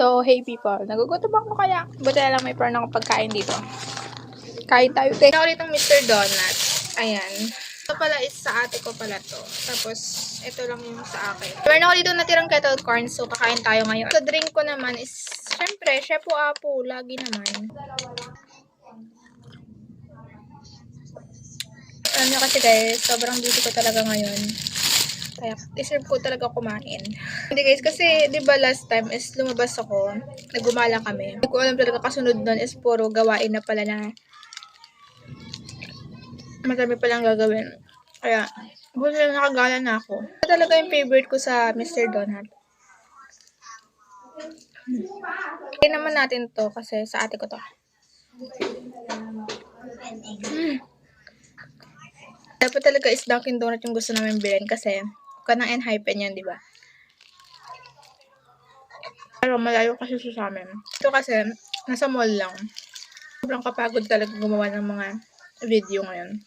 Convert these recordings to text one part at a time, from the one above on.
So, hey people, nagugutom ako kaya. Buti na lang may prawn akong pagkain dito. Kain tayo. Tingnan ko dito Mr. Donut. Ayan. Ito pala is sa ate ko pala to. Tapos, ito lang yung sa akin. Meron ako dito natirang kettle corn, so kakain tayo ngayon. Sa drink ko naman is, syempre, Shepu-Apu. Lagi naman. Alam nyo kasi guys, sobrang busy ko talaga ngayon. Kaya, deserve ko talaga kumain. Hindi guys, kasi, di ba last time is lumabas ako, nagumala kami. Hindi ko alam talaga kasunod nun is puro gawain na pala na marami palang gagawin. Kaya, buti lang nakagala na ako. Ito talaga yung favorite ko sa Mr. Donut. Kaya naman natin to kasi sa ate ko to. Dapat talaga is Dunkin Donut yung gusto namin bilhin kasi kanang enhypen yan, di ba? Pero malayo kasi sa amin. Ito kasi, nasa mall lang. Sobrang kapagod talaga gumawa ng mga video ngayon.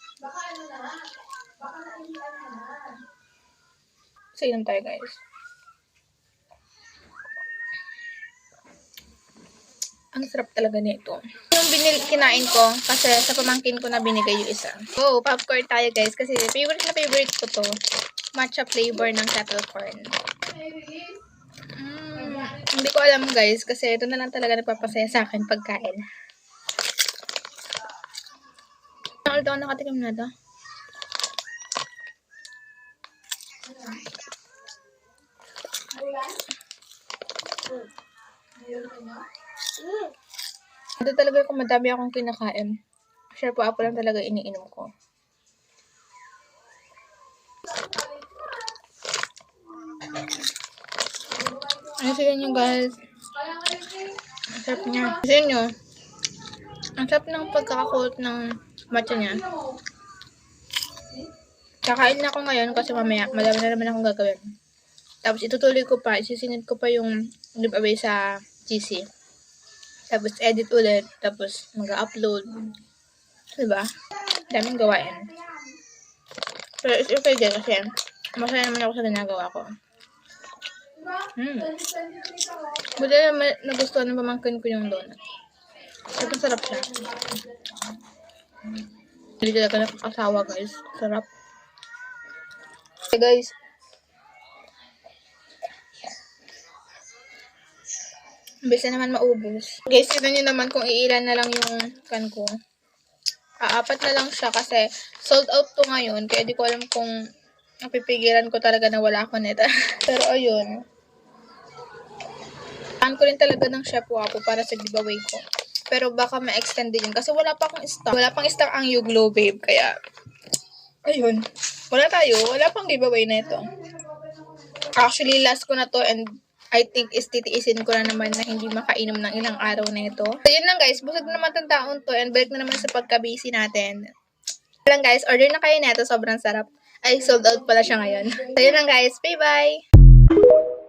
So, inom tayo guys. Ang sarap talaga nito. Yung kinain ko, kasi sa pamangkin ko na binigay yung isa. Oh, popcorn tayo guys, kasi favorite na favorite ko to. Matcha flavor ng kettle corn. Hindi ko alam guys, kasi ito na lang talaga nagpapasaya sa akin pagkain. Ulit ako nakatikim na to. Ito talaga kung madami akong kinakain. Shepu-Apu lang talaga iniinom ko. Ayun nyo guys. Ang sarap niya. Ayun nyo. Ang sarap ng pagkakakulot ng matcha niya. Kakain na ako ngayon kasi mamaya madami na naman akong gagawin. Tapos itutuloy ko pa, isisinid ko pa yung giveaway sa GC. Tapos edit ulit, tapos mag-upload. Diba? Daming gawain. Pero it's okay din kasi masaya naman ako sa ginagawa ko. Buti naman nagustuhan ng pamangkin ko yung donut. Ito sarap siya. Hindi talaga nakakasawa guys. Sarap. Okay guys. Bisa naman maubos. Guys, tignan nyo naman kung iilan na lang yung kan ko. Apat na lang siya kasi sold out to ngayon. Kaya di ko alam kung napipigilan ko talaga na wala ako nito. Pero ayun. Saan ko rin talaga ng Shepu-Apu para sa giveaway ko. Pero baka ma-extend din yun. Kasi wala pa akong stock. Wala pang stock ang Yuglo Babe. Kaya, ayun. Wala tayo. Wala pang giveaway na ito. Actually, last ko na to and I think is titiisin ko na naman na hindi makainom ng ilang araw na ito. So, yun lang guys. Busog na naman itong taon to and balik na naman sa pagka-busy natin. Yun lang guys. Order na kayo na ito. Sobrang sarap. Ay, sold out pala siya ngayon. So, yun lang guys. Bye-bye!